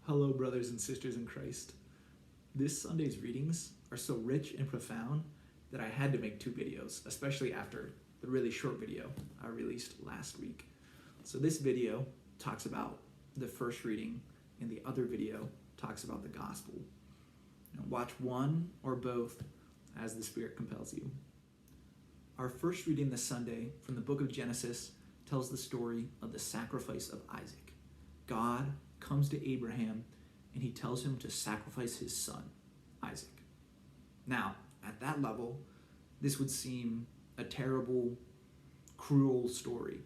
Hello, brothers and sisters in Christ. This Sunday's readings are so rich and profound that I had to make two videos, especially after the really short video I released last week. So this video talks about the first reading, and the other video talks about the gospel. Watch one or both as the Spirit compels you. Our first reading this Sunday from the book of Genesis tells the story of the sacrifice of Isaac. God comes to Abraham and he tells him to sacrifice his son, Isaac. Now, at that level, this would seem a terrible, cruel story.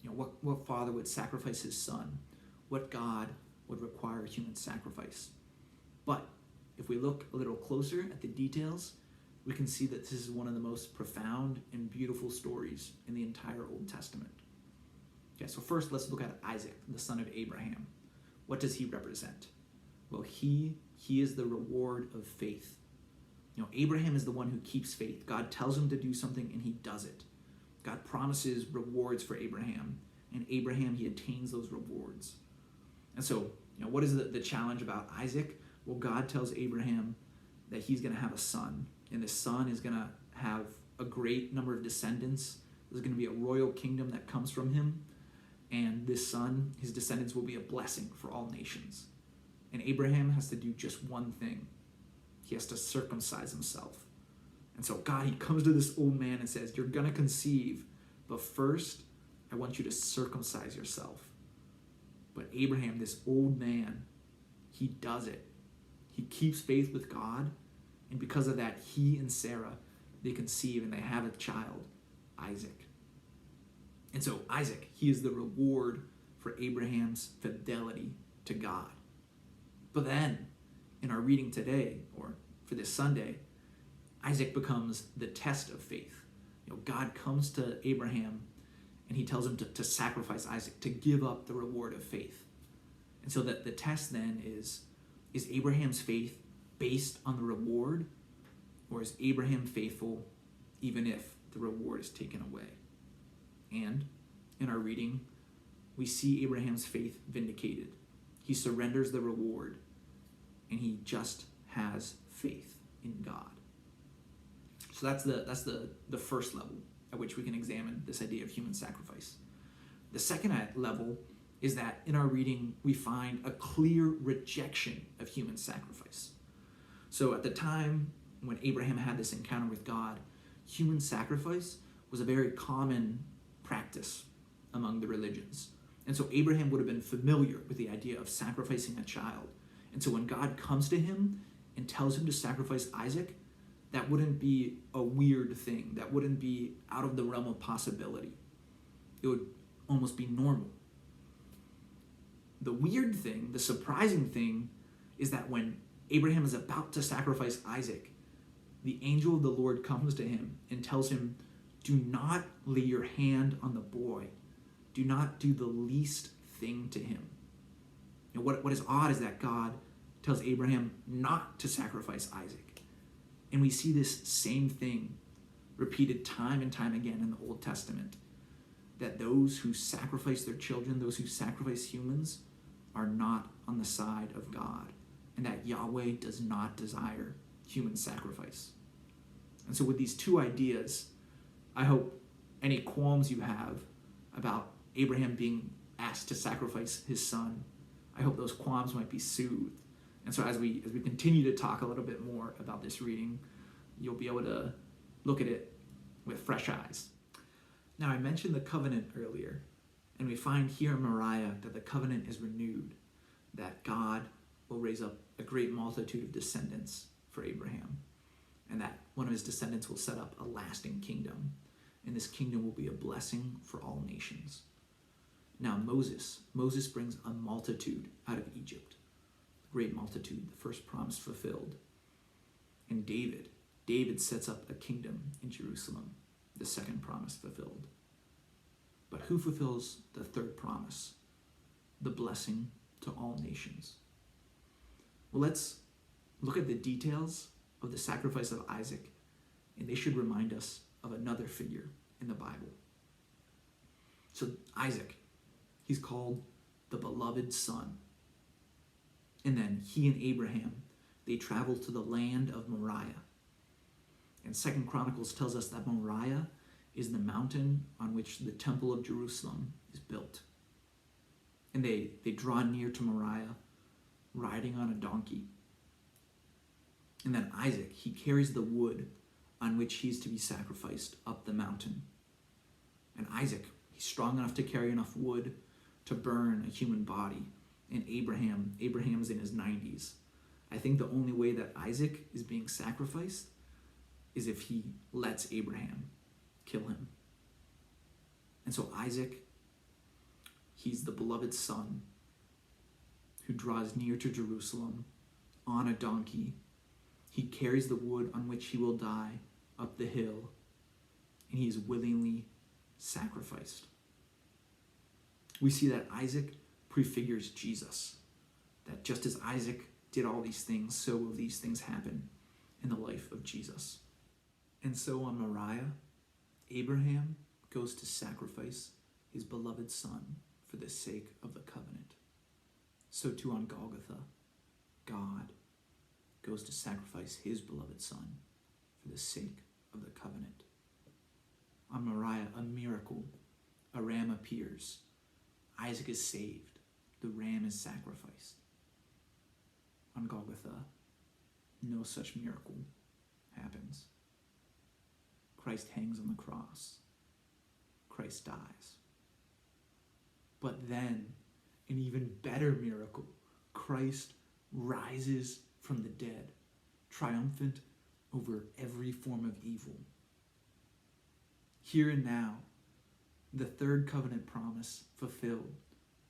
What father would sacrifice his son? What God would require human sacrifice? But if we look a little closer at the details, we can see that this is one of the most profound and beautiful stories in the entire Old Testament. Okay, so first let's look at Isaac, the son of Abraham. What does he represent? Well, he is the reward of faith. Abraham is the one who keeps faith. God tells him to do something and he does it. God promises rewards for Abraham, and Abraham, he attains those rewards. And so, what is the challenge about Isaac? Well, God tells Abraham that he's going to have a son, and this son is going to have a great number of descendants. There's going to be a royal kingdom that comes from him, and this son, his descendants, will be a blessing for all nations. And Abraham has to do just one thing. He has to circumcise himself. And so God, he comes to this old man and says, you're going to conceive, but first, I want you to circumcise yourself. But Abraham, this old man, he does it. He keeps faith with God, and because of that, he and Sarah, they conceive and they have a child, Isaac. And so Isaac, he is the reward for Abraham's fidelity to God. But then, in our reading today, or for this Sunday, Isaac becomes the test of faith. God comes to Abraham and he tells him to sacrifice Isaac, to give up the reward of faith. And so that the test then is Abraham's faith based on the reward, or is Abraham faithful even if the reward is taken away? And in our reading, we see Abraham's faith vindicated. He surrenders the reward, and he just has faith in God. So that's the first level at which we can examine this idea of human sacrifice. The second level is that in our reading, we find a clear rejection of human sacrifice. So at the time when Abraham had this encounter with God, human sacrifice was a very common practice among the religions. And so Abraham would have been familiar with the idea of sacrificing a child. And so when God comes to him and tells him to sacrifice Isaac, that wouldn't be a weird thing. That wouldn't be out of the realm of possibility. It would almost be normal. The weird thing, the surprising thing, is that when Abraham is about to sacrifice Isaac, the angel of the Lord comes to him and tells him, do not lay your hand on the boy. Do not do the least thing to him. What is odd is that God tells Abraham not to sacrifice Isaac. And we see this same thing repeated time and time again in the Old Testament, that those who sacrifice their children, those who sacrifice humans, are not on the side of God, and that Yahweh does not desire human sacrifice. And so with these two ideas, I hope any qualms you have about Abraham being asked to sacrifice his son, I hope those qualms might be soothed. And so as we continue to talk a little bit more about this reading, you'll be able to look at it with fresh eyes. Now, I mentioned the covenant earlier, and we find here in Moriah that the covenant is renewed, that God will raise up a great multitude of descendants for Abraham, and that one of his descendants will set up a lasting kingdom, and this kingdom will be a blessing for all nations. Now, Moses brings a multitude out of Egypt, a great multitude, the first promise fulfilled. And David sets up a kingdom in Jerusalem, the second promise fulfilled. But who fulfills the third promise? The blessing to all nations. Well, let's look at the details of the sacrifice of Isaac, and they should remind us of another figure in the Bible. So Isaac, he's called the beloved son. And then he and Abraham, they travel to the land of Moriah. And 2 Chronicles tells us that Moriah is the mountain on which the temple of Jerusalem is built. And they draw near to Moriah, riding on a donkey. And then Isaac, he carries the wood on which he's to be sacrificed up the mountain. And Isaac, he's strong enough to carry enough wood to burn a human body. And Abraham's in his 90s. I think the only way that Isaac is being sacrificed is if he lets Abraham kill him. And so Isaac, he's the beloved son who draws near to Jerusalem on a donkey. He carries the wood on which he will die up the hill, and he is willingly sacrificed. We see that Isaac prefigures Jesus, that just as Isaac did all these things, so will these things happen in the life of Jesus. And so on Moriah, Abraham goes to sacrifice his beloved son for the sake of the covenant. So too on Golgotha, God goes to sacrifice his beloved son for the sake of the covenant. On Moriah, a miracle, a ram appears. Isaac is saved. The ram is sacrificed. On Golgotha, no such miracle happens. Christ hangs on the cross. Christ dies. But then, an even better miracle, Christ rises from the dead, triumphant over every form of evil. Here and now, the third covenant promise fulfilled,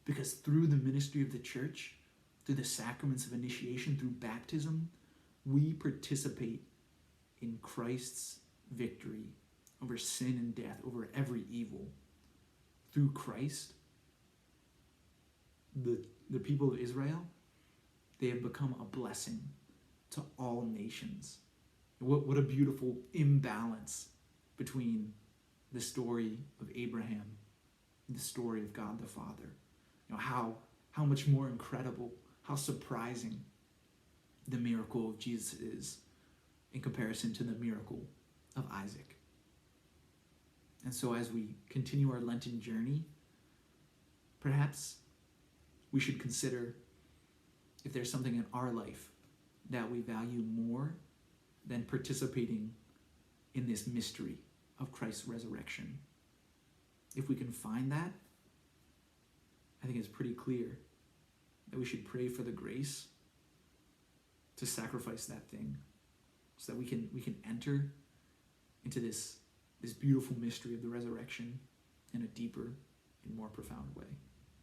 because through the ministry of the church, through the sacraments of initiation, through baptism, we participate in Christ's victory over sin and death, over every evil. Through Christ, the people of Israel, they have become a blessing to all nations. What a beautiful imbalance between the story of Abraham and the story of God the Father. How much more incredible, how surprising the miracle of Jesus is in comparison to the miracle of Isaac. And so as we continue our Lenten journey, perhaps we should consider if there's something in our life that we value more than participating in this mystery of Christ's resurrection. If we can find that, I think it's pretty clear that we should pray for the grace to sacrifice that thing so that we can enter into this beautiful mystery of the resurrection in a deeper and more profound way.